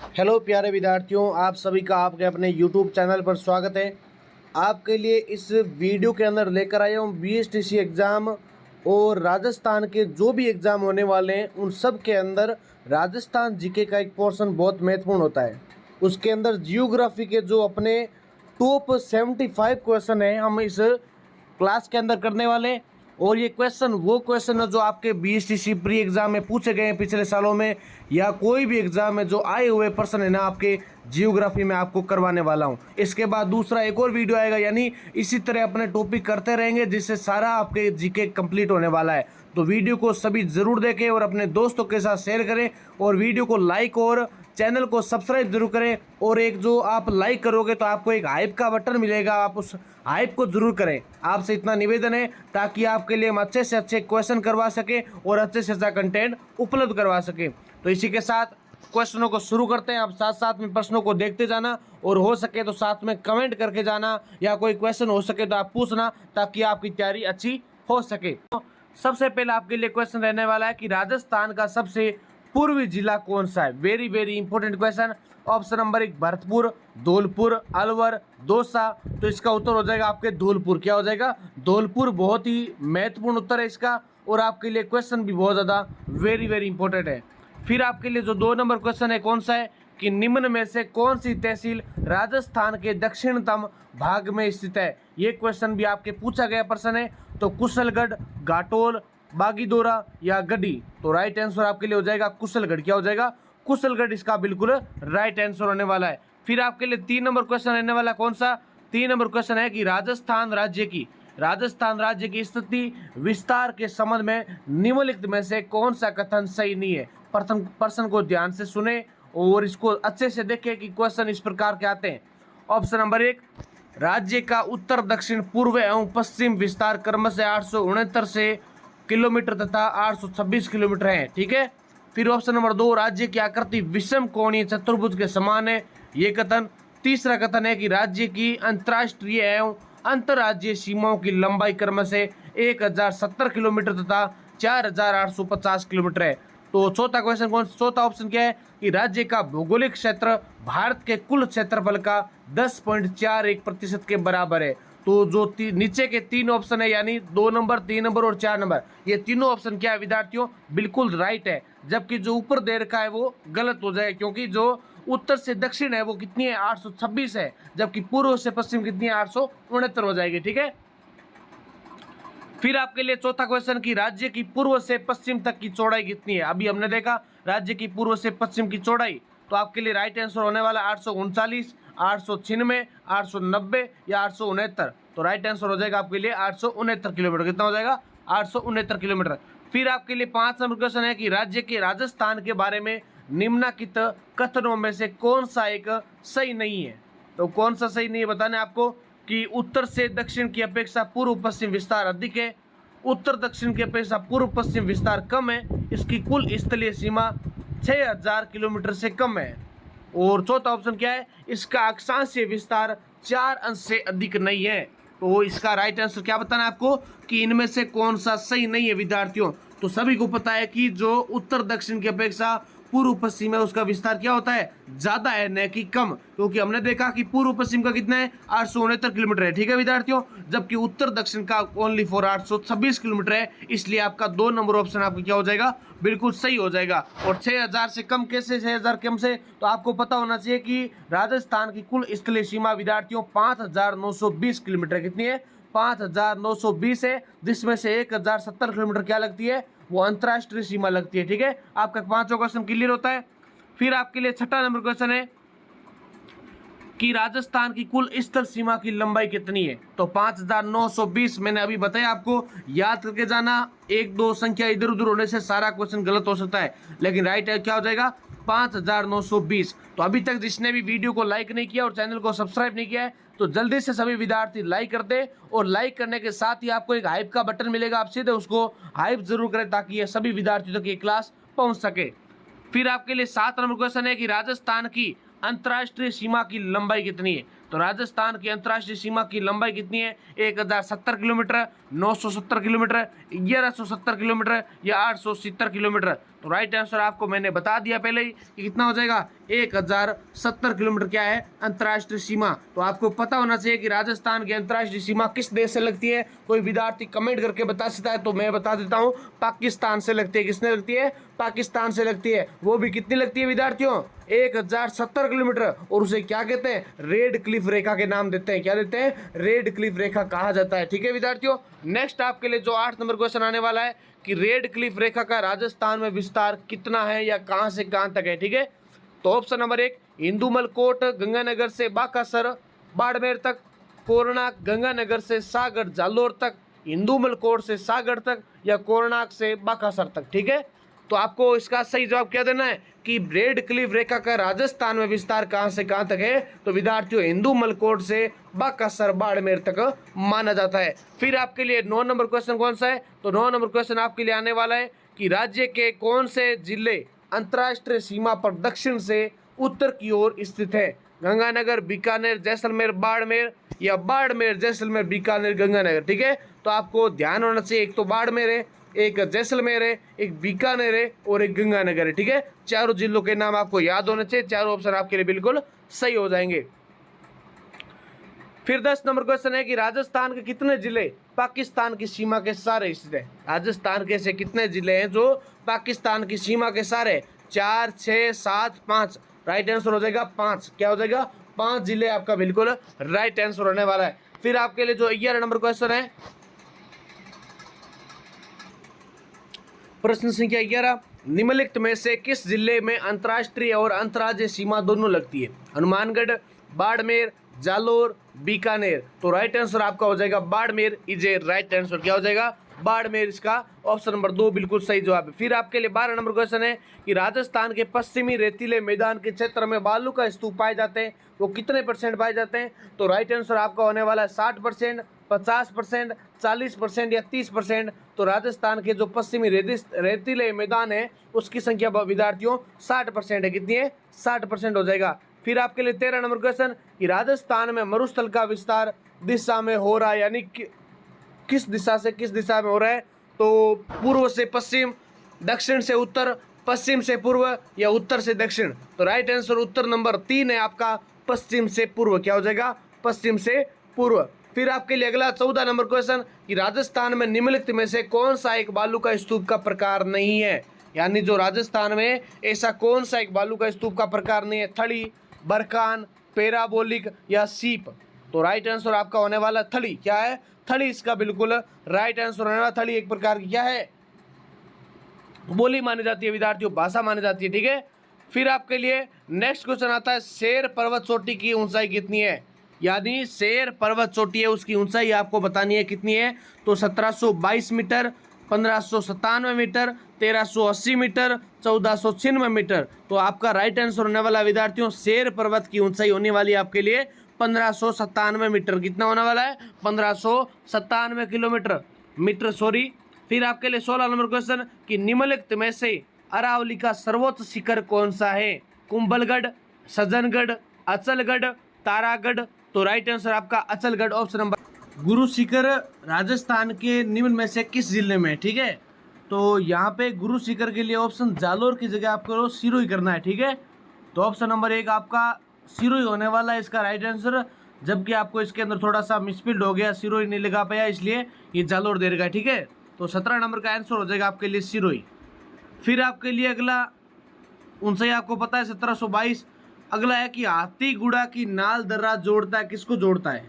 Hello प्यारे विद्यार्थियों, आप सभी का आपके अपने YouTube चैनल पर स्वागत है। आपके लिए इस वीडियो के अंदर लेकर आया हूँ बीएसटीसी एग्ज़ाम और राजस्थान के जो भी एग्ज़ाम होने वाले हैं उन सब के अंदर राजस्थान जीके का एक पोर्शन बहुत महत्वपूर्ण होता है। उसके अंदर जियोग्राफी के जो अपने टॉप 75 क्वेश्चन हैं हम इस क्लास के अंदर करने वाले हैं। और ये क्वेश्चन वो क्वेश्चन है जो आपके बीएसटीसी प्री एग्जाम में पूछे गए हैं पिछले सालों में, या कोई भी एग्जाम में जो आए हुए पर्सन है ना आपके जियोग्राफी में आपको करवाने वाला हूँ। इसके बाद दूसरा एक और वीडियो आएगा, यानी इसी तरह अपने टॉपिक करते रहेंगे जिससे सारा आपके जीके कंप्लीट होने वाला है। तो वीडियो को सभी ज़रूर देखें और अपने दोस्तों के साथ शेयर करें और वीडियो को लाइक और चैनल को सब्सक्राइब जरूर करें। और एक जो आप लाइक करोगे तो आपको एक हाइप का बटन मिलेगा, आप उस हाइप को जरूर करें। आपसे इतना निवेदन है ताकि आपके लिए हम अच्छे से अच्छे क्वेश्चन करवा सकें और अच्छे से अच्छा कंटेंट उपलब्ध करवा सकें। तो इसी के साथ क्वेश्चनों को शुरू करते हैं। आप साथ साथ में प्रश्नों को देखते जाना और हो सके तो साथ में कमेंट करके जाना, या कोई क्वेश्चन हो सके तो आप पूछना ताकि आपकी तैयारी अच्छी हो सके। तो सबसे पहले आपके लिए क्वेश्चन रहने वाला है कि राजस्थान का सबसे पूर्वी जिला कौन सा है। Very very important question. Option number 1 Bharatpur, Dholpur, Alwar, Dausa. तो इसका उत्तर हो जाएगा आपके धौलपुर। क्या हो जाएगा? धौलपुर। बहुत ही महत्वपूर्ण उत्तर है इसका और आपके लिए क्वेश्चन भी बहुत ज़्यादा वेरी वेरी इंपॉर्टेंट है। फिर आपके लिए जो 2 नंबर क्वेश्चन है कौन सा है कि निम्न में से कौन सी तहसील राजस्थान के दक्षिणतम भाग में स्थित है। ये क्वेश्चन भी आपके पूछा गया प्रश्न है। तो कुशलगढ़, घाटोल, बागीदोरा या गढ़ी। तो राइट आंसर आपके लिए हो जाएगा कुशलगढ़। क्या हो जाएगा? कुशलगढ़ इसका बिल्कुल राइट आंसर होने वाला है। फिर आपके लिए 3 नंबर क्वेश्चन रहने वाला कौन सा? 3 नंबर क्वेश्चन है कि राजस्थान राज्य की स्थिति विस्तार के संबंध में निम्नलिखित में से कौन सा कथन सही नहीं है। प्रथम प्रश्न को ध्यान से सुने और इसको अच्छे से देखें कि क्वेश्चन इस प्रकार के आते हैं। ऑप्शन नंबर 1 राज्य का उत्तर, दक्षिण, पूर्व एवं पश्चिम विस्तार क्रमशः 869 से किलोमीटर तथा 826 किलोमीटर है। ठीक है। फिर ऑप्शन नंबर 2 राज्य की आकृति विषम कोणीय चतुर्भुज के समान है। ये कथन। तीसरा कथन है कि राज्य की अंतर्राष्ट्रीय एवं अंतर्राज्यीय सीमाओं की लंबाई क्रमशः 1070 किलोमीटर तथा 4850 किलोमीटर है। तो चौथा ऑप्शन क्या है कि राज्य का भौगोलिक क्षेत्र भारत के कुल क्षेत्रफल का 10.41% के बराबर है। तो जो नीचे के 3 ऑप्शन है, यानी 2 नंबर, 3 नंबर और 4 नंबर, ये तीनों ऑप्शन क्या है विद्यार्थियों? बिल्कुल राइट है। जबकि जो ऊपर दे रखा है वो गलत हो जाएगा, क्योंकि जो उत्तर से दक्षिण है वो कितनी है? 826 है, जबकि पूर्व से पश्चिम कितनी है? 869 हो जाएगी। ठीक है। फिर आपके लिए चौथा क्वेश्चन कि राज्य की पूर्व से पश्चिम तक की चौड़ाई कितनी है। अभी हमने देखा राज्य की पूर्व से पश्चिम की चौड़ाई, तो आपके लिए राइट आंसर होने वाला 839, 896, 890 या 869। तो राइट आंसर हो जाएगा आपके लिए 869 किलोमीटर। कितना हो जाएगा? 869 किलोमीटर। फिर आपके लिए 5 नंबर क्वेश्चन है कि राज्य के राजस्थान के बारे में निम्नलिखित कथनों में से कौन सा एक सही नहीं है। तो कौन सा सही नहीं है बताने आपको कि उत्तर से दक्षिण की अपेक्षा पूर्व पश्चिम विस्तार अधिक है, उत्तर दक्षिण की अपेक्षा पूर्व पश्चिम विस्तार कम है, इसकी कुल स्थलीय सीमा 6000 किलोमीटर से कम है। और चौथा ऑप्शन क्या है? इसका अक्षांशीय विस्तार 4 अंश से अधिक नहीं है। तो इसका राइट आंसर क्या बताना है आपको कि इनमें से कौन सा सही नहीं है विद्यार्थियों? तो सभी को पता है कि जो उत्तर दक्षिण की अपेक्षा पूर्व पश्चिम है उसका विस्तार क्या होता है? ज्यादा है, न कि कम। क्योंकि हमने देखा कि पूर्व पश्चिम का कितना है? 869 किलोमीटर है। ठीक है विद्यार्थियों। जबकि उत्तर दक्षिण का ओनली फॉर 826 किलोमीटर है। इसलिए आपका 2 नंबर ऑप्शन आपका क्या हो जाएगा? बिल्कुल सही हो जाएगा। और 6000 से कम कैसे? 6000 कम से तो आपको पता होना चाहिए कि राजस्थान की कुल स्थलीय सीमा विद्यार्थियों 5920 किलोमीटर कितनी है? 5920 है, जिसमें से 1070 किलोमीटर क्या लगती है? वो अंतर्राष्ट्रीय सीमा लगती है। ठीक है। आपका 5वां क्वेश्चन क्लियर होता है। फिर आपके लिए 6ठा नंबर क्वेश्चन है कि राजस्थान की कुल स्थल सीमा की लंबाई कितनी है। तो 5920 मैंने अभी बताया आपको, याद करके जाना। 1-2 संख्या इधर उधर होने से सारा क्वेश्चन गलत हो सकता है, लेकिन राइट है क्या हो जाएगा? 5920। तो अभी तक जिसने भी वीडियो को लाइक नहीं किया और चैनल को सब्सक्राइब नहीं किया है तो जल्दी से सभी विद्यार्थी लाइक कर दे, और लाइक करने के साथ ही आपको एक हाइप का बटन मिलेगा, आप सीधे उसको हाइप जरूर करें ताकि ये सभी विद्यार्थियों तक ये क्लास पहुंच सके। फिर आपके लिए 7 नंबर क्वेश्चन है कि राजस्थान की अंतर्राष्ट्रीय सीमा की लंबाई कितनी है। तो राजस्थान की अंतर्राष्ट्रीय सीमा की लंबाई कितनी है? 1070 किलोमीटर, 970 किलोमीटर, 1170 किलोमीटर या 870 किलोमीटर। तो राइट आंसर आपको मैंने बता दिया पहले ही कि कितना हो जाएगा, 1070 किलोमीटर क्या है अंतर्राष्ट्रीय सीमा। तो आपको पता होना चाहिए कि राजस्थान की अंतर्राष्ट्रीय सीमा किस देश से लगती है। कोई विद्यार्थी कमेंट करके बता सकता है, तो मैं बता देता हूँ, पाकिस्तान से लगती है। किसने लगती है? पाकिस्तान से लगती है। वो भी कितनी लगती है विद्यार्थियों? 1070 किलोमीटर। और उसे क्या कहते हैं? रेड क्लिफ रेखा के नाम देते हैं। क्या देते हैं? रेड क्लिफ रेखा कहा जाता है। ठीक है विद्यार्थियों, नेक्स्ट आपके लिए जो 8 नंबर क्वेश्चन आने वाला है कि रेड क्लिफ रेखा का राजस्थान में विस्तार कितना है या कहां से कहां तक है। ठीक है, तो ऑप्शन नंबर 1 इंदुमल कोट गंगानगर से बाकासर बाड़मेर तक, कोरनाक गंगानगर से सागर जालोर तक, इंदुमल कोट से सागर तक या कोरनाक से बाकासर तक। ठीक है, तो आपको इसका सही जवाब क्या देना है कि रेड क्लिफ रेखा का राजस्थान में विस्तार कहां से कहां तक है। तो विद्यार्थियों इंदुमल कोट से बाकासर बाड़मेर तक माना जाता है। फिर आपके लिए 9 नंबर क्वेश्चन कौन सा है? तो 9 नंबर क्वेश्चन आपके लिए आने वाला है कि राज्य के कौन से जिले अंतर्राष्ट्रीय सीमा पर दक्षिण से उत्तर की ओर स्थित है? गंगानगर, बीकानेर, जैसलमेर, बाड़मेर या बाड़मेर, जैसलमेर, बीकानेर, गंगानगर। ठीक है, तो आपको ध्यान होना चाहिए, एक तो बाड़मेर है, एक जैसलमेर है, एक बीकानेर है और एक गंगानगर है। ठीक है, चारों जिलों के नाम आपको याद होने चाहिए। चारों ऑप्शन आपके लिए बिल्कुल सही हो जाएंगे। फिर 10 नंबर क्वेश्चन है कि राजस्थान के कितने जिले पाकिस्तान की सीमा के सारे स्थित है? राजस्थान के ऐसे कितने जिले हैं जो पाकिस्तान की सीमा के सारे? 4, 6, 7, 5। राइट आंसर हो जाएगा 5। क्या हो जाएगा? 5 जिले आपका बिल्कुल राइट आंसर होने वाला है। फिर आपके लिए जो 11 नंबर क्वेश्चन है, प्रश्न संख्या 11, निम्नलिखित में से किस जिले में अंतर्राष्ट्रीय और अंतर्राज्यीय सीमा दोनों लगती है? हनुमानगढ़, बाड़मेर, जालोर, बीकानेर। तो राइट आंसर आपका हो जाएगा Barmer is a right answer. क्या हो जाएगा? बाड़मेर, इसका ऑप्शन नंबर 2 बिल्कुल सही जवाब है। फिर आपके लिए 12 नंबर क्वेश्चन है कि राजस्थान के पश्चिमी रेतीले मैदान के क्षेत्र में बालू का स्तूप पाए जाते हैं, वो कितने % पाए जाते हैं? तो राइट आंसर आपका होने वाला है 60%, 50%, 40% या 30%। तो राजस्थान के जो पश्चिमी रेतीले मैदान है उसकी संख्या विद्यार्थियों 60% है। कितनी है? 60% हो जाएगा। फिर आपके लिए 13 नंबर क्वेश्चन कि राजस्थान में मरुस्थल का विस्तार दिशा में हो रहा है, यानी किस दिशा से किस दिशा में हो रहा है? तो पूर्व से पश्चिम, दक्षिण से उत्तर, पश्चिम से पूर्व या उत्तर से दक्षिण। तो राइट आंसर उत्तर नंबर 3 है आपका, पश्चिम से पूर्व। क्या हो जाएगा? पश्चिम से पूर्व। फिर आपके लिए अगला 14 नंबर क्वेश्चन कि राजस्थान में निम्नलिखित में से कौन सा एक बालू का स्तूप का प्रकार नहीं है? यानी जो राजस्थान में ऐसा कौन सा एक बालू का स्तूप का प्रकार नहीं है? थड़ी, बरकान, पैराबोलिक या सीप। तो राइट आंसर आपका होने वाला थड़ी। क्या है? थड़ी इसका बिल्कुल राइट आंसर होने वाला। थड़ी एक प्रकार की क्या है? बोली मानी जाती है विद्यार्थियों, भाषा मानी जाती है। ठीक है, फिर आपके लिए नेक्स्ट क्वेश्चन आता है, शेर पर्वत चोटी की ऊंचाई कितनी है? यानी शेर पर्वत चोटी है उसकी ऊंचाई आपको बतानी है कितनी है। तो 1722 मीटर, 1597 मीटर, 1380 मीटर, 1496 मीटर। तो आपका राइट आंसर होने वाला विद्यार्थियों शेर पर्वत की ऊंचाई होने वाली है आपके लिए 1597 मीटर। कितना होने वाला है? 1597 मीटर सॉरी। फिर आपके लिए 16 नंबर क्वेश्चन कि निम्नलिखित में से अरावली का सर्वोच्च शिखर कौन सा है? कुंभलगढ़, सज्जनगढ़, अचलगढ़, तारागढ़। तो राइट आंसर आपका अचलगढ़, ऑप्शन नंबर। गुरु शिखर राजस्थान के निम्न में से किस जिले में? ठीक है, तो यहाँ पे गुरु शिखर के लिए ऑप्शन जालोर की जगह आपको सिरोही करना है। ठीक है, तो ऑप्शन नंबर 1 आपका सिरोही होने वाला है इसका राइट आंसर, जबकि आपको इसके अंदर थोड़ा सा मिसफिल्ड हो गया, सिरोही नहीं लगा पाया इसलिए ये जालोर दे रखा है। ठीक है, तो 17 नंबर का आंसर हो जाएगा आपके लिए सिरोही। फिर आपके लिए अगला ऊंचाई आपको पता है 1722। अगला है कि हाथीगुड़ा की नाल दर्रा जोड़ता है, किसको जोड़ता है?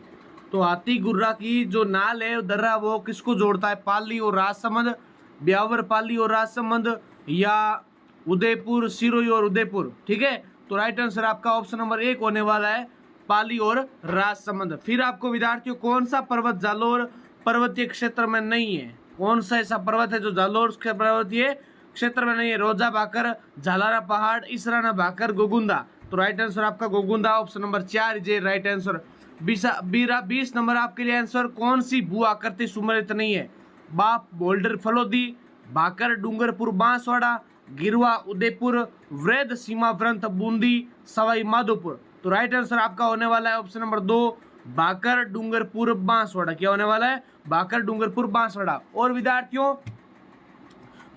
तो हाथीगुड़ा की जो नाल है दर्रा वो किसको जोड़ता है? पाली और राजसमंद, ब्यावर पाली और राजसमंद या उदयपुर, सिरोही और उदयपुर। ठीक है, तो राइट आंसर आपका ऑप्शन नंबर 1 होने वाला है, पाली और राजसमंद। फिर आपको विद्यार्थियों कौन सा पर्वत जालोर पर्वतीय क्षेत्र में नहीं है? कौन सा ऐसा पर्वत है जो जालोर के पर्वतीय क्षेत्र में नहीं है? रोजा भाकर, झालारा पहाड़, इसराना भाकर, गोगुंदा। तो राइट आंसर आपका गोगुंदा, ऑप्शन नंबर 4 जे राइट आंसर। 20 नंबर आपके लिए आंसर कौन सी भू आकृति सुमेलित नहीं है? बाप, बोल्डर, फलोदी, भाकर, डूंगरपुर, बांसवाड़ा, गिरवा, उदयपुर, वृद्ध, सीमा व्रंथ, बूंदी, सवाई माधोपुर। तो राइट आंसर आपका होने वाला है ऑप्शन नंबर 2 भाकर डूंगरपुर बांसवाड़ा। क्या होने वाला है? भाकर डूंगरपुर बांसवाड़ा। और विद्यार्थियों,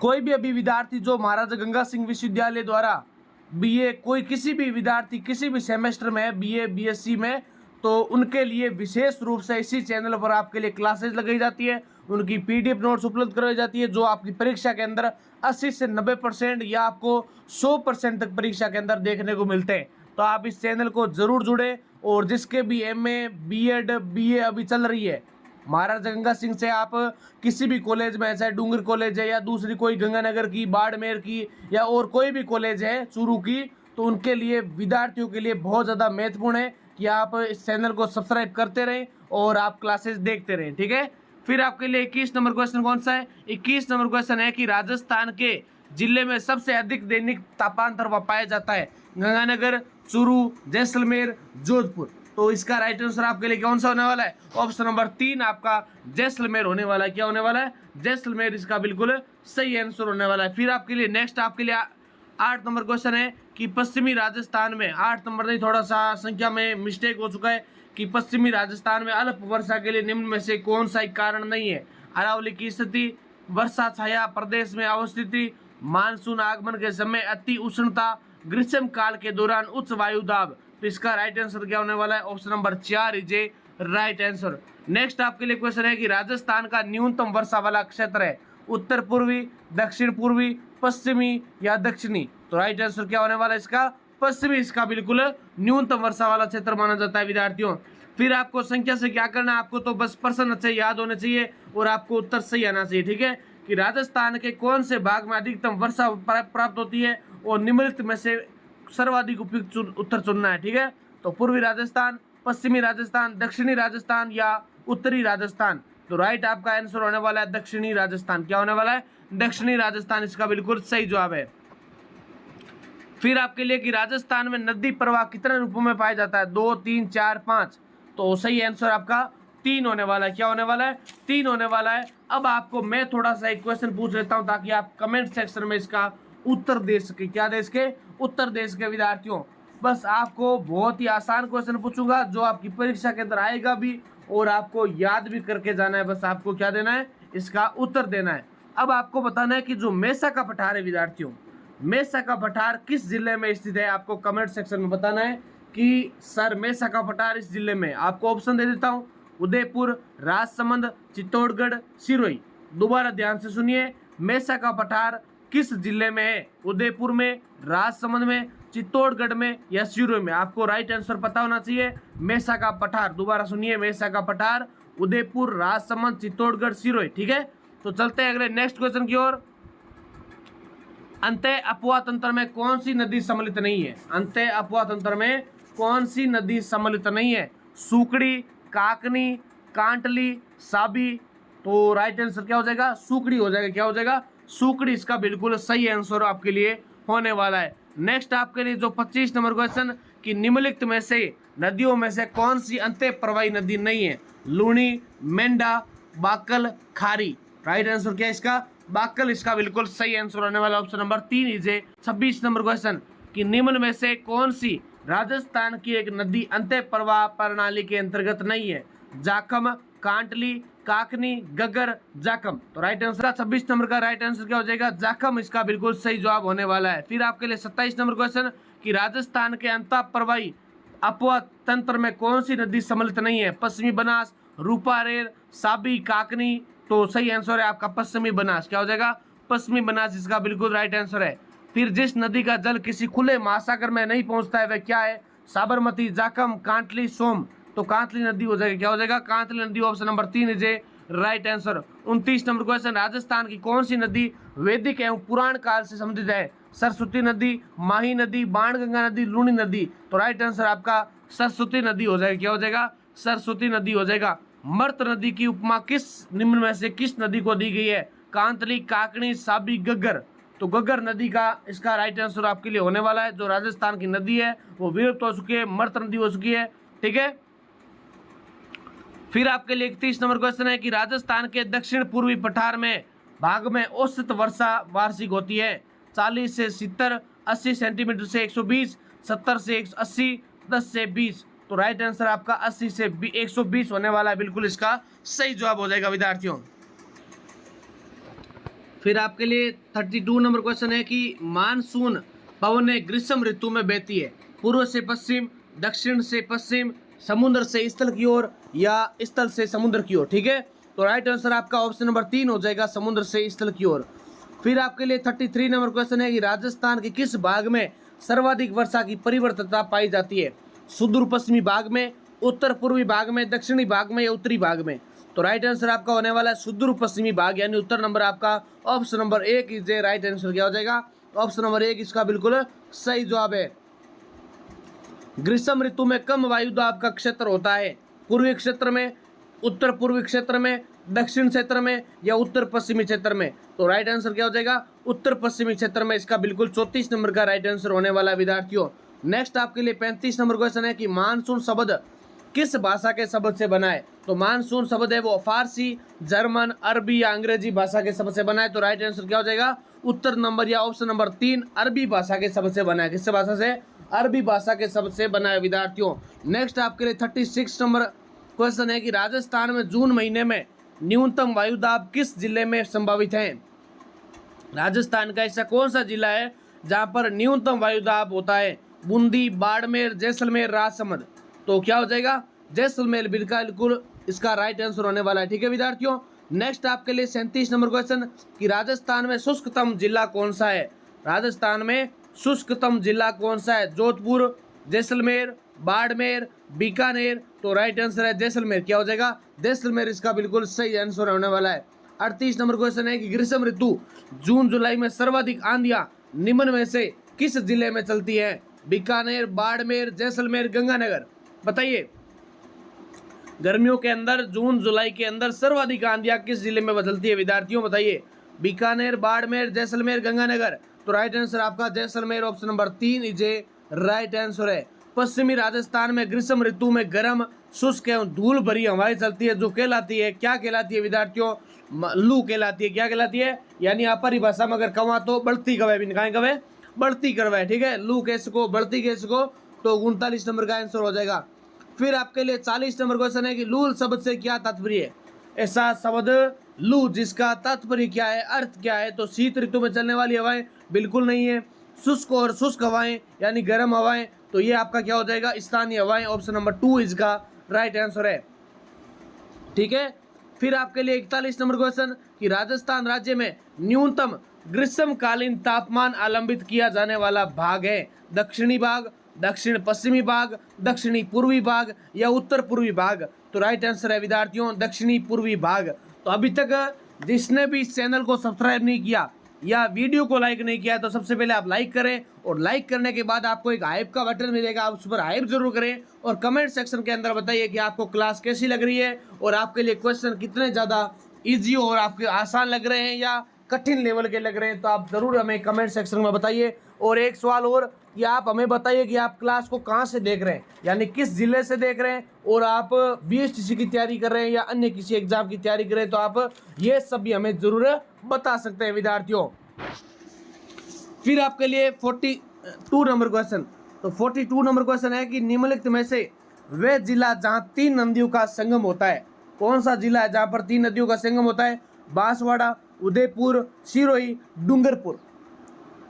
कोई भी अभी विद्यार्थी जो महाराजा गंगा सिंह विश्वविद्यालय द्वारा बीए, कोई किसी भी विद्यार्थी किसी भी सेमेस्टर में है, बीए बीएससी में, तो उनके लिए विशेष रूप से इसी चैनल पर आपके लिए क्लासेस लगाई जाती है, उनकी पीडीएफ नोट्स उपलब्ध करवाई जाती है, जो आपकी परीक्षा के अंदर 80 से 90% या आपको 100% तक परीक्षा के अंदर देखने को मिलते हैं। तो आप इस चैनल को जरूर जुड़े, और जिसके भी एमए बीएड बीए अभी चल रही है महाराजा गंगा सिंह से, आप किसी भी कॉलेज में, चाहे डूंगर कॉलेज है या दूसरी कोई गंगानगर की, बाड़मेर की, या और कोई भी कॉलेज है चूरू की, तो उनके लिए, विद्यार्थियों के लिए बहुत ज़्यादा महत्वपूर्ण है कि आप इस चैनल को सब्सक्राइब करते रहें और आप क्लासेस देखते रहें। ठीक है। फिर आपके लिए 21 नंबर क्वेश्चन कौन सा है? 21 नंबर क्वेश्चन है कि राजस्थान के जिले में सबसे अधिक दैनिक तापांतर पाया जाता है? गंगानगर, चूरू, जैसलमेर, जोधपुर। तो इसका राइट आंसर आपके लिए कौन सा होने वाला है? ऑप्शन नंबर 3 आपका जैसलमेर होने वाला है। क्या होने वाला है? जैसलमेर इसका बिल्कुल सही आंसर होने वाला है। फिर आपके लिए नेक्स्ट, आपके लिए 8 नंबर क्वेश्चन है कि पश्चिमी राजस्थान में, 8 नंबर नहीं, थोड़ा सा संख्या में मिस्टेक हो चुका है, कि पश्चिमी राजस्थान में अल्प वर्षा के लिए निम्न में से कौन सा एक कारण नहीं है? अरावली की स्थिति, वर्षा छाया प्रदेश में अवस्थिति, मानसून आगमन के समय अति उष्णता, ग्रीष्म काल के दौरान उच्च वायु दाब। तो इसका राइट आंसर क्या होने वाला है? Option number 4 is a right answer. Next आपके लिए क्वेश्चन है कि राजस्थान का न्यूनतम वर्षा वाला क्षेत्र है उत्तर पूर्वी, दक्षिण पूर्वी, पश्चिमी या दक्षिणी? तो राइट आंसर क्या होने वाला है इसका? पश्चिमी इसका बिल्कुल न्यूनतम वर्षा वाला क्षेत्र माना जाता है विद्यार्थियों। फिर आपको संख्या से क्या करना है? आपको तो बस प्रश्न अच्छे याद होने चाहिए और आपको उत्तर सही आना चाहिए। ठीक है। कि राजस्थान के कौन से भाग में अधिकतम वर्षा प्राप्त होती है और निम्नलिखित में से सर्वाधिक उपयुक्त उत्तर चुनना है। ठीक है। तो पूर्वी राजस्थान, पश्चिमी राजस्थान, दक्षिणी राजस्थान या उत्तरी राजस्थान? तो राइट आपका आंसर होने वाला है दक्षिणी राजस्थान। क्या होने वाला है? दक्षिणी राजस्थान इसका बिल्कुल सही जवाब है। फिर आपके लिए कि राजस्थान में नदी प्रवाह कितने रूपों में पाया जाता है? 2, 3, 4, 5? तो सही आंसर आपका 3 होने वाला है। क्या होने वाला है? 3 होने वाला है। अब आपको मैं थोड़ा सा एक क्वेश्चन पूछ लेता हूं ताकि आप कमेंट सेक्शन में इसका उत्तर दे सके। क्या दे सके? उत्तर दे सके विद्यार्थियों। बस आपको बहुत ही आसान क्वेश्चन पूछूंगा जो आपकी परीक्षा के अंदर आएगा भी और आपको याद भी करके जाना है। बस आपको क्या देना है? इसका उत्तर देना है। अब आपको बताना है कि जो मेसा का पठार है विद्यार्थियों, मेसा का पठार किस जिले में स्थित है? आपको कमेंट सेक्शन में बताना है कि सर मेसा का पठार इस जिले में। आपको ऑप्शन दे देता हूं, उदयपुर, राजसमंद, चित्तौड़गढ़, सिरोही। दोबारा ध्यान से सुनिए, मेसा का पठार किस जिले में है? उदयपुर में, राजसमंद में, चित्तौड़गढ़ में या सिरोही में? आपको राइट आंसर पता होना चाहिए। मेसा का पठार, दोबारा सुनिए, मेसा का पठार उदयपुर, राजसमंद, चित्तौड़गढ़, सिरोही। ठीक है। तो चलते हैं अगले नेक्स्ट क्वेश्चन की ओर। अंतः अपवा तंत्र में कौन सी नदी सम्मिलित नहीं है? अंतः अपवा तंत्र में कौन सी नदी सम्मिलित नहीं है? सूकड़ी, काकनी, कांटली, साबी? तो राइट आंसर क्या हो जाएगा? सूकड़ी हो जाएगा। क्या हो जाएगा? सूकड़ी इसका बिल्कुल सही आंसर आपके लिए होने वाला है। नेक्स्ट आपके लिए जो 25 नंबर क्वेश्चन कि निम्नलिखित में से नदियों में से कौन सी अंतः प्रवाही नदी नहीं है? लूणी, मेंढा, बाकल, खारी? राइट आंसर क्या है इसका? बाकल इसका बिल्कुल सही आंसर होने वाला option number 3 is a. 26 number question कि निम्न में से कौन सी राजस्थान की एक नदी अंतः प्रवाह प्रणाली के अंतर्गत नहीं है? जाखम, कांटली, काकनी, गगर, जाखम? तो राइट आंसर 26 नंबर का राइट आंसर क्या हो जाएगा? जाखम इसका बिल्कुल सही जवाब होने वाला है। फिर आपके लिए 27 नंबर क्वेश्चन कि राजस्थान के अंतः प्रवाही अपवा तंत्र में कौन सी नदी सम्मिलित नहीं है? पश्चिमी बनास, रूपारेल, साबी, काकनी? तो सही आंसर है आपका पश्चिमी बनास। क्या हो जाएगा? पश्चिमी बनास इसका बिल्कुल राइट आंसर है। फिर जिस नदी का जल किसी खुले महासागर में नहीं पहुंचता है वह क्या है? साबरमती, जाखम, कांटली, सोम? तो कांतली नदी हो जाएगी। क्या हो जाएगा? कांतली नदी option number 3 is a right answer. 29 number question Rajasthan की कौन सी नदी वैदिक एवं पुराण काल से संबंधित है? सरस्वती नदी, माही नदी, बाणगंगा नदी, लूणी नदी? तो राइट आंसर आपका सरस्वती नदी हो जाएगा। क्या हो जाएगा? सरस्वती नदी हो जाएगा। मर्त नदी की उपमा किस निम्न में से किस नदी को दी गई है? कांतली, काकनी, साबी, गग्गर? तो गग्गर नदी का इसका राइट आंसर आपके लिए होने वाला है। जो राजस्थान की नदी है वो विलुप्त हो चुकी है, मर्त नदी हो चुकी है। ठीक है। फिर आपके लिए 31 नंबर क्वेश्चन है कि राजस्थान के दक्षिण पूर्वी पठार में भाग में औसत वर्षा वार्षिक होती है? 40 से 70, 80 सेंटीमीटर से 120, 70 से 180, 10 से 20, तो राइट आंसर आपका 80 से 120 होने वाला है, बिल्कुल इसका सही जवाब हो जाएगा विद्यार्थियों। फिर आपके लिए 32 नंबर क्वेश्चन है कि मानसून पवनें ग्रीष्म ऋतु में बहती है पूर्व से पश्चिम, दक्षिण से पश्चिम, समुद्र से स्थल की ओर या स्थल से समुद्र की ओर। ठीक है, तो राइट आंसर आपका ऑप्शन नंबर 3 हो जाएगा, समुद्र से स्थल की ओर। फिर आपके लिए 33 नंबर क्वेश्चन है कि राजस्थान के किस भाग में सर्वाधिक वर्षा की परिवर्तनता पाई जाती है, सुदूर पश्चिमी भाग में, उत्तर पूर्वी भाग में, दक्षिणी भाग में या उत्तरी भाग में। तो राइट आंसर आपका होने वाला है सुदूर पश्चिमी भाग, यानी उत्तर नंबर आपका option number 1 is right answer क्या हो जाएगा, ऑप्शन नंबर 1 इसका बिल्कुल सही जवाब है। ग्रीष्म ऋतु में कम वायु दाब का क्षेत्र होता है पूर्वी क्षेत्र में, उत्तर पूर्वी क्षेत्र में, दक्षिण क्षेत्र में या उत्तर पश्चिमी क्षेत्र में। तो राइट आंसर क्या हो जाएगा, उत्तर पश्चिमी क्षेत्र में, इसका बिल्कुल 34 नंबर का राइट आंसर होने वाला है विद्यार्थियों। नेक्स्ट आपके लिए 35 नंबर क्वेश्चन है कि मानसून शब्द किस भाषा के शब्द से बना है। तो मानसून शब्द है वो फारसी, जर्मन, अरबी या अंग्रेजी भाषा के शब्द से बना है। तो राइट आंसर क्या हो जाएगा, उत्तर नंबर या ऑप्शन नंबर 3 अरबी भाषा के शब्द से बना है। किस भाषा से, अरबी भाषा के शब्द से बना है विद्यार्थियों। नेक्स्ट आपके लिए 36 नंबर क्वेश्चन है कि राजस्थान में जून महीने में न्यूनतम वायु दाब किस जिले में संभावित है। राजस्थान का ऐसा कौन सा जिला है जहां पर न्यूनतम वायु दाब होता है, बूंदी, बाड़मेर, जैसलमेर, राजसमंद। तो क्या हो जाएगा, जैसलमेर बिल्कुल इसका राइट आंसर होने वाला है। ठीक है विद्यार्थियों। नेक्स्ट आपके लिए 37 नंबर क्वेश्चन कि राजस्थान में शुष्कतम जिला कौन सा है। राजस्थान में शुष्कतम जिला कौन सा है, जोधपुर, जैसलमेर, बाड़मेर, बीकानेर। तो राइट आंसर है जैसलमेर, क्या हो जाएगा, जैसलमेर इसका बिल्कुल सही आंसर होने वाला है। 38 नंबर क्वेश्चन है कि ग्रीष्म ऋतु जून जुलाई में सर्वाधिक आंधियां निम्न में से किस जिले में चलती है, बीकानेर, बाड़मेर, जैसलमेर, गंगानगर। बताइए, गर्मियों के अंदर जून जुलाई के अंदर सर्वाधिक आंधियां किस जिले में बदलती है विद्यार्थियों, बताइए, बीकानेर, बाड़मेर, जैसलमेर, गंगानगर। तो राइट आंसर आपका Jaisalmer option number 3 is a right answer है। पश्चिमी राजस्थान में ग्रीष्म ऋतु में गर्म, शुष्क एवं धूल भरी हवाएं चलती है जो कहलाती है, क्या कहलाती है विद्यार्थियों, लू कहलाती है। क्या कहलाती है, यानी आप परिभाषा में अगर कवा तो बढ़ती कवे भी निकाय कवे बढ़ती करवाए। ठीक है, लू कैसे को, बढ़ती कैसे को, तो 39 नंबर का आंसर हो जाएगा। फिर आपके लिए 40 नंबर क्वेश्चन है कि लू शब्द से क्या तात्पर्य है। ऐसा शब्द लू जिसका तात्पर्य क्या है, अर्थ क्या है, तो शीत ऋतु में चलने वाली हवाएं बिल्कुल नहीं है। शुष्क और शुष्क हवाएं यानी गर्म हवाएं, तो ये आपका क्या हो जाएगा, स्थानीय हवाएं, ऑप्शन नंबर 2 इसका राइट आंसर है। ठीक है, फिर आपके लिए 41 नंबर क्वेश्चन कि राजस्थान राज्य में न्यूनतम ग्रीष्मकालीन तापमान आलंबित किया जाने वाला भाग है, दक्षिणी भाग, दक्षिण पश्चिमी भाग, दक्षिणी पूर्वी भाग या उत्तर पूर्वी भाग। तो राइट आंसर है विद्यार्थियों दक्षिणी पूर्वी भाग। तो अभी तक जिसने भी इस चैनल को सब्सक्राइब नहीं किया या वीडियो को लाइक नहीं किया तो सबसे पहले आप लाइक करें, और लाइक करने के बाद आपको एक हाइप का बटन मिलेगा, आप उस पर हाइप जरूर करें, और कमेंट सेक्शन के अंदर बताइए कि आपको क्लास कैसी लग रही है और आपके लिए क्वेश्चन कितने ज़्यादा ईजी और आपके आसान लग रहे हैं या कठिन लेवल के लग रहे हैं। तो आप ज़रूर हमें कमेंट सेक्शन में बताइए। और एक सवाल और कि आप हमें बताइए कि आप क्लास को कहाँ से देख रहे हैं, यानी किस जिले से देख रहे हैं, और आप बीएसटीसी की तैयारी कर रहे हैं या अन्य किसी एग्जाम की तैयारी कर रहे हैं, तो आप ये सब भी हमें ज़रूर बता सकते हैं विद्यार्थियों। फिर आपके लिए 42 नंबर क्वेश्चन, तो 42 नंबर क्वेश्चन है कि निम्नलिखित में से वह जिला जहां 3 नदियों का संगम होता है, कौन सा जिला है जहां पर 3 नदियों का संगम होता है, बांसवाड़ा, उदयपुर, सिरोही, डूंगरपुर।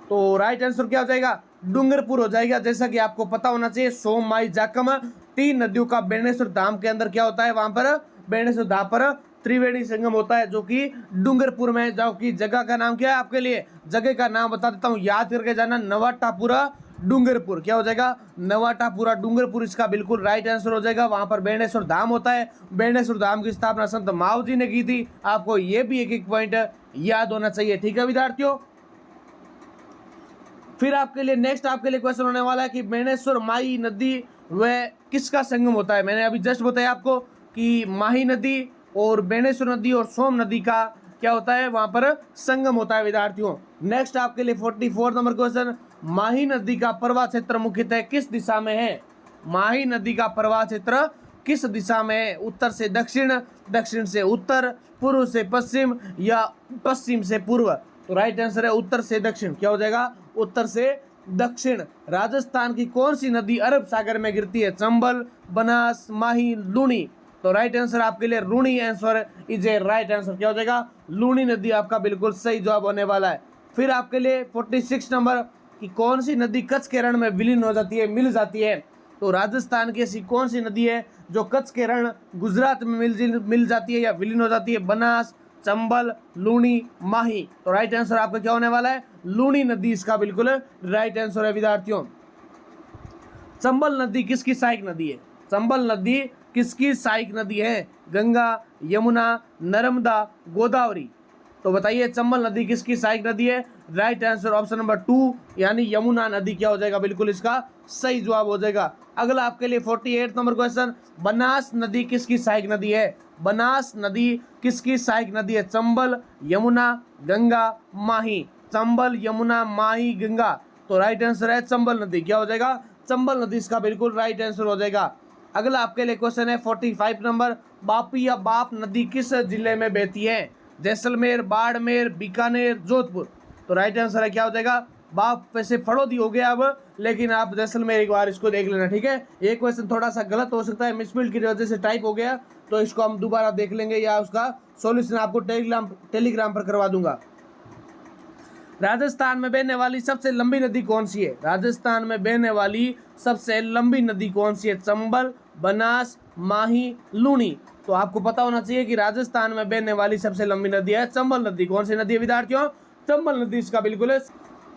तो राइट आंसर क्या हो जाएगा, डूंगरपुर हो जाएगा। जैसा कि आपको पता होना चाहिए सोम, माई, जाकम 3 नदियों का बेणेश्वर धाम के अंदर क्या होता है, वहां पर बेणेश्वर धाम पर त्रिवेणी संगम होता है जो कि डूंगरपुर में है। जो कि जगह का नाम क्या है, आपके लिए जगह का नाम बता देता हूँ, याद करके जाना, नवाटापुरा डूंगरपुर। क्या हो जाएगा, नवाटापुरा डूंगरपुर इसका बिल्कुल राइट आंसर हो जाएगा। वहां पर बेणेश्वर धाम होता है। बेणेश्वर धाम की स्थापना संत माव जी ने की थी। आपको ये भी एक पॉइंट याद होना चाहिए। ठीक है विद्यार्थियों। फिर आपके लिए नेक्स्ट आपके लिए क्वेश्चन होने वाला है कि बेणेश्वर माई नदी वह किसका संगम होता है। मैंने अभी जस्ट बताया आपको कि माही नदी और बेणेश्वर नदी और सोम नदी का क्या होता है, वहां पर संगम होता है विद्यार्थियों। नेक्स्ट आपके लिए 44 नंबर क्वेश्चन, माही नदी का प्रवाह क्षेत्र मुख्यतः किस दिशा में है। माही नदी का प्रवाह क्षेत्र किस दिशा में है, उत्तर से दक्षिण, दक्षिण से उत्तर, पूर्व से पश्चिम या पश्चिम से पूर्व। तो राइट आंसर है उत्तर से दक्षिण। क्या हो जाएगा, उत्तर से दक्षिण राजस्थान की कौन सी नदी अरब सागर में गिरती है? चंबल, बनास, माही, लूनी। तो राइट आंसर आपके लिए loony answer is a right answer. क्या हो जाएगा? लूनी नदी आपका बिल्कुल सही जवाब होने वाला है। फिर आपके लिए 46 नंबर की कौन सी नदी कच्छ के रण में विलीन हो जाती है, मिल जाती है? तो राजस्थान की ऐसी कौन सी नदी है जो कच्छ के रण गुजरात में मिल जाती है या विलीन हो जाती है? बनास, चंबल, लूनी, माही। तो राइट आंसर आपका क्या होने वाला है? लूनी नदी इसका बिल्कुल राइट आंसर है विद्यार्थियों। चंबल नदी किसकी सहायक नदी है? चंबल नदी किसकी सहायक नदी है? गंगा, यमुना, नर्मदा, गोदावरी। तो बताइए चंबल नदी किसकी सहायक नदी है? राइट आंसर ऑप्शन नंबर 2 यानी यमुना नदी क्या हो जाएगा? बिल्कुल इसका सही जवाब हो जाएगा। अगला आपके लिए 48 नंबर क्वेश्चन, बनास नदी किसकी सहायक नदी है? बनास नदी किसकी सहायक नदी है? चंबल, यमुना, गंगा, माही। चंबल, यमुना, माही, गंगा। तो राइट आंसर है चंबल नदी। क्या हो जाएगा? चंबल नदी इसका बिल्कुल राइट आंसर हो जाएगा। अगला आपके लिए क्वेश्चन है 45 नंबर, बापी या बाप नदी किस जिले में बहती है? जैसलमेर, बाड़मेर, बीकानेर, जोधपुर। तो राइट आंसर है क्या हो जाएगा? बाप वैसे फड़ोदी हो गया अब, लेकिन आप जैसलमेर एक बार इसको देख लेना, ठीक है। ये क्वेश्चन थोड़ा सा गलत हो सकता है, मिसप्रिंट की वजह से टाइप हो गया, तो इसको हम दोबारा देख लेंगे या उसका सॉल्यूशन आपको टेलीग्राम पर करवा दूंगा। राजस्थान में बहने वाली सबसे लंबी नदी कौन सी है? राजस्थान में बहने वाली सबसे लंबी नदी कौन सी है? चंबल, बनास, माही, लूनी। तो आपको पता होना चाहिए कि राजस्थान में बहने वाली सबसे लंबी नदी है चंबल नदी। कौन सी नदी है विद्यार्थियों? चंबल नदी इसका बिल्कुल है।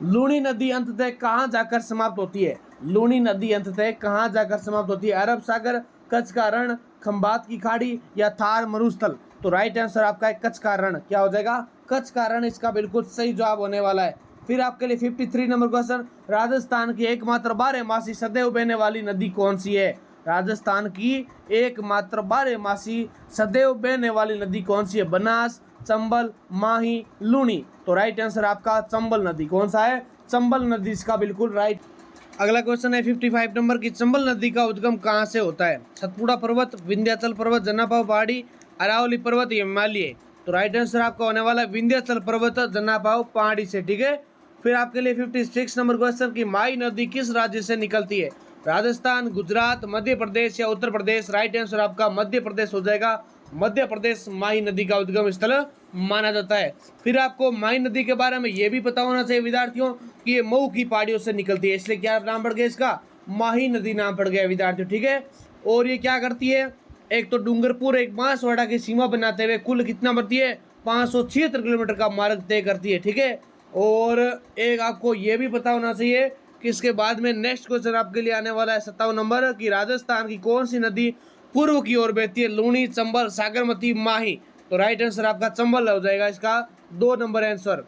लूनी नदी अंततः कहाँ जाकर समाप्त होती है? लूनी नदी अंततः कहाँ जाकर समाप्त होती है? अरब सागर, कच्छ का रण, खंबात की खाड़ी या थार मरुस्थल। तो राइट आंसर आपका है कच्छ का रण। क्या हो जाएगा? कच्छ का रण इसका बिल्कुल सही जवाब होने वाला है। फिर आपके लिए 53 नंबर क्वेश्चन, राजस्थान की एकमात्र 12मासी सदैव बहने वाली नदी कौन सी है? राजस्थान की एकमात्र 12मासी सदैव बहने वाली नदी कौन सी है? बनास, चंबल, माही, लूनी। तो राइट आंसर आपका चंबल नदी। कौन सा है? चंबल नदी इसका बिल्कुल राइट। अगला क्वेश्चन है 55 नंबर की, चंबल नदी का उद्गम कहाँ से होता है? सतपुड़ा पर्वत, विंध्याचल पर्वत, जनाभाव पहाड़ी, अरावली पर्वत, हिमालय। तो राइट आंसर आपका होने वाला है विंध्याचल पर्वत, जनाभाव पहाड़ी से, ठीक है। फिर आपके लिए 56 नंबर क्वेश्चन की, माही नदी किस राज्य से निकलती है? राजस्थान, गुजरात, मध्य प्रदेश या उत्तर प्रदेश। राइट आंसर आपका मध्य प्रदेश हो जाएगा। मध्य प्रदेश माही नदी का उद्गम स्थल माना जाता है। फिर आपको माही नदी के बारे में ये भी पता होना चाहिए विद्यार्थियों कि ये मऊ की पहाड़ियों से निकलती है, इसलिए क्या नाम पड़ गया इसका? माही नदी नाम पड़ गया विद्यार्थियों, ठीक है। और ये क्या करती है? एक तो डूंगरपुर, एक बांसवाड़ा की सीमा बनाते हुए कुल कितना बढ़ती है? 576 किलोमीटर का मार्ग तय करती है, ठीक है। और एक आपको ये भी पता होना चाहिए कि इसके बाद में नेक्स्ट क्वेश्चन आपके लिए आने वाला है 57 नंबर की, राजस्थान की कौन सी नदी पूर्व की ओर बहती है? लूनी, चंबल, सागरमती, माही। तो राइट आंसर आपका चंबल हो जाएगा, इसका 2 नंबर आंसर।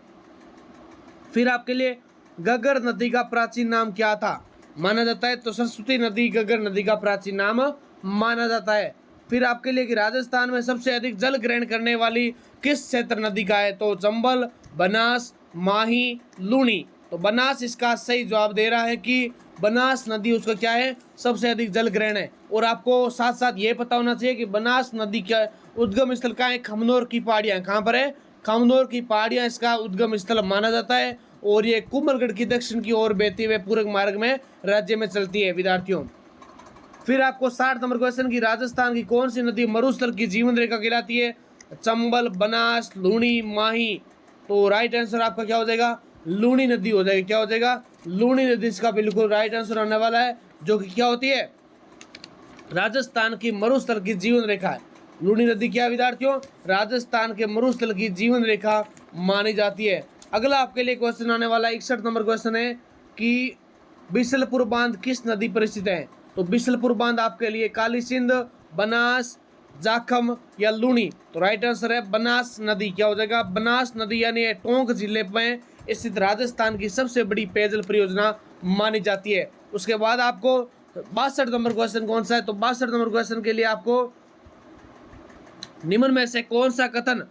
फिर आपके लिए गगर नदी का प्राचीन नाम क्या था माना जाता है? तो सरस्वती नदी गगर नदी का प्राचीन नाम माना जाता है। फिर आपके लिए कि राजस्थान में सबसे अधिक जल ग्रहण करने वाली किस क्षेत्र नदी का है? तो चंबल, बनास, माही, लूनी। तो बनास इसका सही जवाब दे रहा है कि बनास नदी उसका क्या है? सबसे अधिक जल ग्रहण है। और आपको साथ साथ ये पता होना चाहिए कि बनास नदी का उद्गम स्थल कहाँ है? खमनोर की पहाड़ियाँ। कहाँ पर है? खमनोर की पहाड़ियाँ इसका उद्गम स्थल माना जाता है। और ये कुंभलगढ़ की दक्षिण की ओर बहते हुए पूरब मार्ग में राज्य में चलती है विद्यार्थियों। फिर आपको 60 नंबर क्वेश्चन की, राजस्थान की कौन सी नदी मरुस्थल की जीवन रेखा कहलाती है? चंबल, बनास, लूनी, माही। तो राइट आंसर आपका क्या हो जाएगा? लूनी नदी हो जाएगी। क्या हो जाएगा? लूनी नदी इसका बिल्कुल राइट आंसर होने वाला है, जो कि क्या होती है? राजस्थान की मरुस्थल की जीवन रेखा है। लूनी नदी क्या विद्यार्थियों? राजस्थान के मरुस्थल की जीवन रेखा मानी जाती है। अगला आपके लिए क्वेश्चन आने वाला 61 नंबर क्वेश्चन है कि बिशलपुर बांध किस नदी पर स्थित है? तो बिशलपुर बांध आपके लिए काली सिंध, बनास, जाखम या लूनी। तो राइट आंसर है बनास नदी। क्या हो जाएगा? बनास नदी यानी टोंक जिले में स्थित राजस्थान की सबसे बड़ी पेयजल परियोजना मानी जाती है। उसके बाद आपको 62 नंबर क्वेश्चन कौन सा है? तो 62 नंबर क्वेश्चन के लिए आपको निम्न में से कौन सा कथन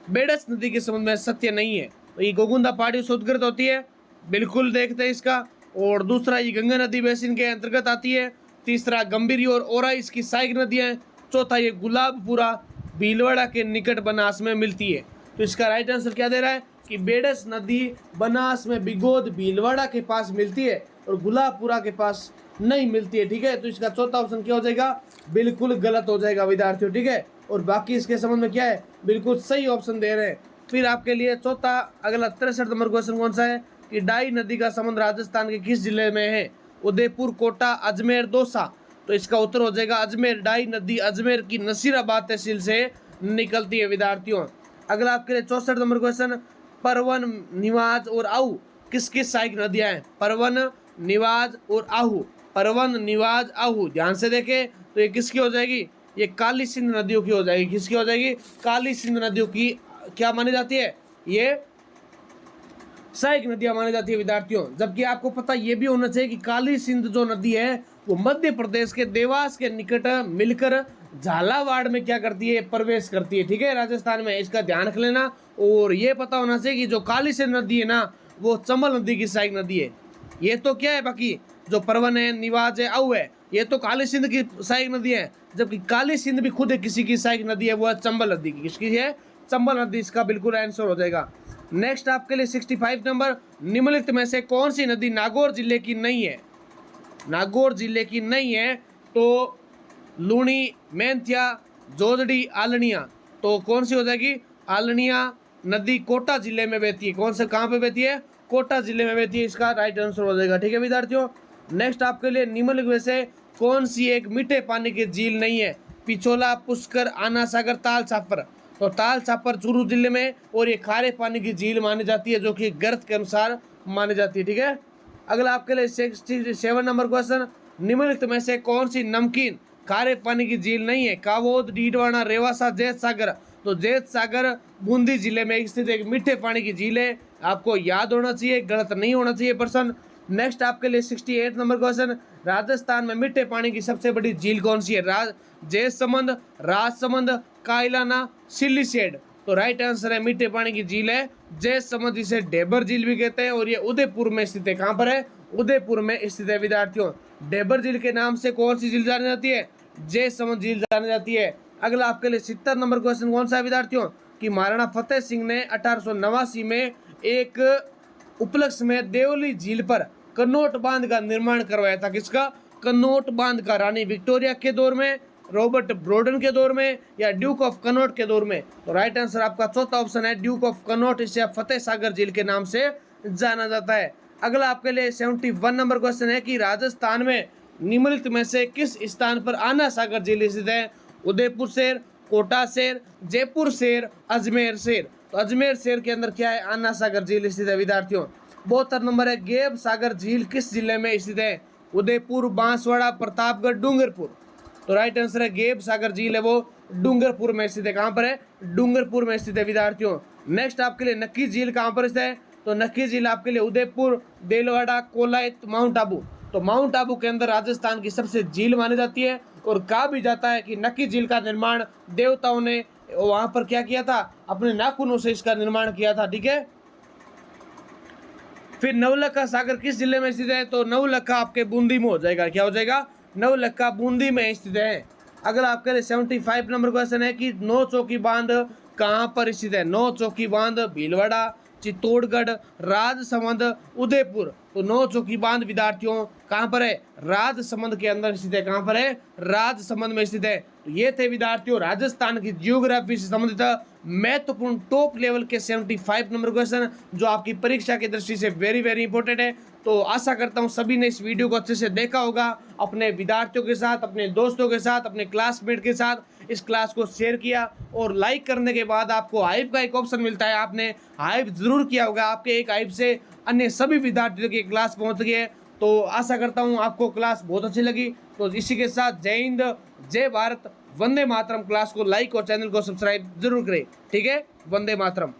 बेडस नदी के संबंध में सत्य नहीं है? तो ये गोगुंदा पहाड़ी से उद्गत होती है, बिल्कुल देखते हैं इसका। और दूसरा, ये गंगा नदी बेसिन के अंतर्गत आती है। तीसरा, गंभीरी और ओरा इसकी सहायक नदियाँ हैं। चौथा, ये गुलाबपुरा भीलवाड़ा के निकट बनास में मिलती है। तो इसका राइट आंसर क्या दे रहा है? कि बेडस नदी बनास में बिगोद भीलवाड़ा के पास मिलती है और गुलाबपुरा के पास नहीं मिलती है। ठीक है, तो इसका चौथा ऑप्शन क्या हो जाएगा, बिल्कुल गलत हो जाएगा विद्यार्थियों। ठीक है, और बाकी इसके संबंध में क्या है, बिल्कुल सही ऑप्शन दे रहे हैं। फिर आपके लिए चौथा अगला 63 नंबर क्वेश्चन कौन सा है कि डाई नदी का संबंध राजस्थान के किस जिले में है, उदयपुर, कोटा, अजमेर, दौसा। तो इसका उत्तर हो जाएगा अजमेर। डाई नदी अजमेर की नसीराबाद तहसील से निकलती है विद्यार्थियों। अगला आपके लिए 64 नंबर क्वेश्चन, परवन, निवाज और आहू किस किस सहायक नदियां हैं। परवन, निवाज और आहू, परवन, निवाज, आहू, ध्यान से देखें तो ये किसकी हो जाएगी, ये काली सिंध नदियों की हो जाएगी। किसकी हो जाएगी, काली सिंध नदियों की क्या मानी जाती है, ये सहायक नदियां मानी जाती है विद्यार्थियों। जबकि आपको पता ये भी होना चाहिए कि काली सिंध जो नदी है वो मध्य प्रदेश के देवास के निकट मिलकर झालावाड़ में क्या करती है, प्रवेश करती है। ठीक है, राजस्थान में, इसका ध्यान रख लेना। और ये पता होना चाहिए कि जो काली सिंध नदी है ना वो चंबल नदी की सहायक नदी है। ये तो क्या है, बाकी जो परवन है, निवाज है, आहू है, ये तो काली सिंध की सहायक नदी है। जबकि काली सिंध भी खुद किसी की सहायक नदी है, वो है चंबल नदी की। किसकी है, चंबल नदी, इसका बिल्कुल आंसर हो जाएगा। नेक्स्ट आपके लिए 65 नंबर, निम्नलिखित में से कौन सी नदी नागौर जिले की नहीं है। नागौर जिले की नहीं है तो लूणी, मेंथिया, जोजड़ी, आलनिया। तो कौन सी हो जाएगी, आलनिया नदी कोटा जिले में बहती है। कौन से, कहाँ पे बहती है, कोटा जिले में बहती है, इसका राइट आंसर हो जाएगा। ठीक है विद्यार्थियों, नेक्स्ट आपके लिए निम्नलिखित में से कौन सी एक मीठे पानी की झील नहीं है। पिछोला, पुष्कर, आना सागर, ताल छापर। तो ताल छापर चूरू जिले में, और ये खारे पानी की झील मानी जाती है जो कि गर्त के अनुसार मानी जाती है। ठीक है, अगला आपके लिए 67 नंबर क्वेश्चन, निम्नलिखित में से कौन सी नमकीन खारे पानी की झील नहीं है। कावोद, डीडवाना, रेवासा, जैत सागर। तो जैत सागर बूंदी जिले में स्थित एक मीठे पानी की झील है, आपको याद होना चाहिए, गलत नहीं होना चाहिए प्रश्न। नेक्स्ट आपके लिए 68 नंबर क्वेश्चन, राजस्थान में मीठे पानी की सबसे बड़ी झील कौन सी है। जैसमंद, राजसमंद, कायलाना, सिल्लीसेड। तो राइट आंसर है मीठे पानी की झील है जैसमंद, जिसे डेबर झील भी कहते हैं, और ये उदयपुर में स्थित है। कहाँ पर है, उदयपुर में स्थित है विद्यार्थियों। डेबर झील के नाम से कौन सी झील जानी जाती है, जैसमंद झील जानी जाती है। अगला आपके लिए 70 नंबर क्वेश्चन कौन सा है विद्यार्थियों कि महाराणा फतेह सिंह ने 1889 में एक उपलक्ष्य में देवली झील पर कनोट बांध का निर्माण करवाया था। किसका, कनोट बांध का, रानी विक्टोरिया के दौर में, रॉबर्ट ब्रोडन के दौर में, या ड्यूक ऑफ कनॉट के दौर में। तो राइट आंसर आपका चौथा ऑप्शन है ड्यूक ऑफ कनॉट, इसे फतेह सागर झील के नाम से जाना जाता है। अगला आपके लिए 71 नंबर क्वेश्चन है कि राजस्थान में निम्नलिखित में से किस स्थान पर आना सागर झील स्थित है। उदयपुर शहर, कोटा शहर, जयपुर शहर, अजमेर शहर। तो अजमेर शहर के अंदर क्या है, आना सागर झील स्थित है विद्यार्थियों। 72 नंबर है गेब सागर झील किस जिले में स्थित है। उदयपुर, बांसवाड़ा, प्रतापगढ़, डूंगरपुर। तो राइट आंसर है गेब सागर झील है वो डूंगरपुर में स्थित है। कहाँ पर है, डूंगरपुर में स्थित है विद्यार्थियों। नेक्स्ट आपके लिए नक्की झील कहाँ पर स्थित है। तो नक्की झील आपके लिए उदयपुर, देलवाड़ा, कोलायत, माउंट आबू। तो माउंट आबू के अंदर राजस्थान की सबसे झील मानी जाती है, और कहा भी जाता है कि नक्की झील का निर्माण देवताओं ने वहां पर क्या किया था, अपने नाखूनों से इसका निर्माण किया था। ठीक है, फिर नवलखा सागर किस जिले में स्थित है। तो नवलखा आपके बूंदी में हो जाएगा। क्या हो जाएगा, नवलखा बूंदी में स्थित है। अगर आपके लिए 75 नंबर क्वेश्चन है कि नौ चौकी बांध कहाँ पर स्थित है। नौ चौकी बांध भीलवाड़ा, चित्तौड़गढ़, राजसमंद, उदयपुर। तो नौ चौकी बांध विद्यार्थियों कहाँ पर है, राजसमंद के अंदर स्थित है। कहाँ पर है, राजसमंद में स्थित है। तो ये थे विद्यार्थियों राजस्थान की जियोग्राफी से संबंधित महत्वपूर्ण टॉप लेवल के 75 नंबर क्वेश्चन, जो आपकी परीक्षा की दृष्टि से वेरी इंपॉर्टेंट है। तो आशा करता हूँ सभी ने इस वीडियो को अच्छे से देखा होगा, अपने विद्यार्थियों के साथ, अपने दोस्तों के साथ, अपने क्लासमेट के साथ इस क्लास को शेयर किया। और लाइक करने के बाद आपको हाइप का एक ऑप्शन मिलता है, आपने हाइप जरूर किया होगा। आपके एक हाइप से अन्य सभी विद्यार्थियों की क्लास पहुँच गई है। तो आशा करता हूँ आपको क्लास बहुत अच्छी लगी। तो इसी के साथ जय हिंद, जय भारत, वंदे मातरम। क्लास को लाइक और चैनल को सब्सक्राइब जरूर करें। ठीक है, वंदे मातरम।